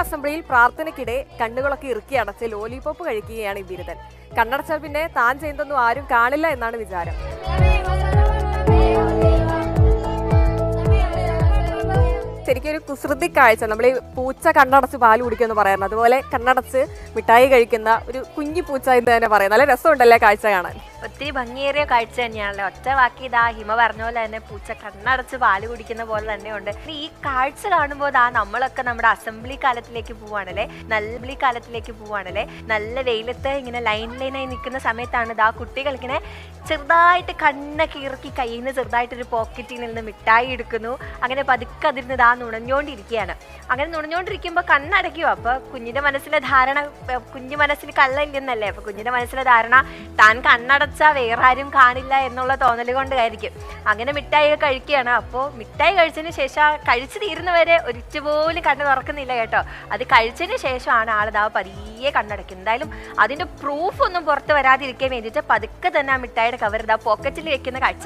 അസംബ്ലിയിൽ പ്രാർത്ഥനയ്ക്കിടെ കണ്ണുകളൊക്കെ ഇറുക്കി അടച്ച് ലോലിപോപ്പ് കഴിക്കുകയാണ് ഈ ബിരുദൻ. കണ്ണടച്ചാൽ പിന്നെ താൻ ചെയ്യുന്നതൊന്നും ആരും കാണില്ല എന്നാണ് വിചാരം. ശരിക്കും ഒരു കുസൃതി കാഴ്ച. നമ്മൾ ഈ പൂച്ച കണ്ണടച്ച് പാല് കുടിക്കുമെന്ന് പറയുന്നത്, അതുപോലെ കണ്ണടച്ച് മിഠായി കഴിക്കുന്ന ഒരു കുഞ്ഞു പൂച്ച എന്ന് തന്നെ പറയാം. നല്ല രസമുണ്ടല്ലേ കാഴ്ച കാണാൻ. ഒത്തിരി ഭംഗിയേറിയ കാഴ്ച തന്നെയാണല്ലോ. ഒറ്റ വാക്കി ഇതാ ഹിമ പറഞ്ഞ പോലെ തന്നെ പൂച്ച കണ്ണടച്ച് പാല് കുടിക്കുന്ന പോലെ തന്നെയുണ്ട്. ഈ കാഴ്ച കാണുമ്പോൾ നമ്മളൊക്കെ നമ്മുടെ അസംബ്ലി കാലത്തിലേക്ക് പോവാണല്ലേ, നല്ല വെയിലത്ത് ഇങ്ങനെ ലൈനായി നിൽക്കുന്ന സമയത്താണ് ഇതാ കുട്ടികൾ ഇങ്ങനെ ചെറുതായിട്ട് കണ്ണൊക്കെ ഇറക്കി കയ്യിൽ നിന്ന് ചെറുതായിട്ടൊരു പോക്കറ്റിൽ നിന്ന് മിഠായി എടുക്കുന്നു. അങ്ങനെ പതുക്കെ അതിരുന്ന് നുണഞ്ഞോണ്ടിരിക്കുകയാണ്. അങ്ങനെ നുണഞ്ഞോണ്ടിരിക്കുമ്പോൾ കണ്ണടയ്ക്കുമോ. അപ്പോൾ കുഞ്ഞിൻ്റെ മനസ്സിലെ ധാരണ, കുഞ്ഞു മനസ്സിൽ കള്ളില്ലെന്നല്ലേ, അപ്പോൾ കുഞ്ഞിൻ്റെ മനസ്സിലെ ധാരണ താൻ കണ്ണടച്ചാൽ വേറെ ആരും കാണില്ല എന്നുള്ള തോന്നൽ കൊണ്ടായിരിക്കും. അങ്ങനെ മിഠായി കഴിക്കുകയാണ്. അപ്പോൾ മിഠായി കഴിച്ചതിന് ശേഷം കഴിച്ചു തീരുന്നവരെ ഒരിച്ചുപോലും കണ്ണ് തുറക്കുന്നില്ല കേട്ടോ. അത് കഴിച്ചതിന് ശേഷമാണ് ആളിതാ പതിയെ കണ്ണടയ്ക്കും. എന്തായാലും അതിൻ്റെ പ്രൂഫ് ഒന്നും പുറത്ത് വരാതിരിക്കാൻ വേണ്ടിയിട്ട് പതുക്കെ തന്നെ ആ മിഠായിയുടെ കവർ ഇതാ പോക്കറ്റിൽ വെക്കുന്ന കാഴ്ച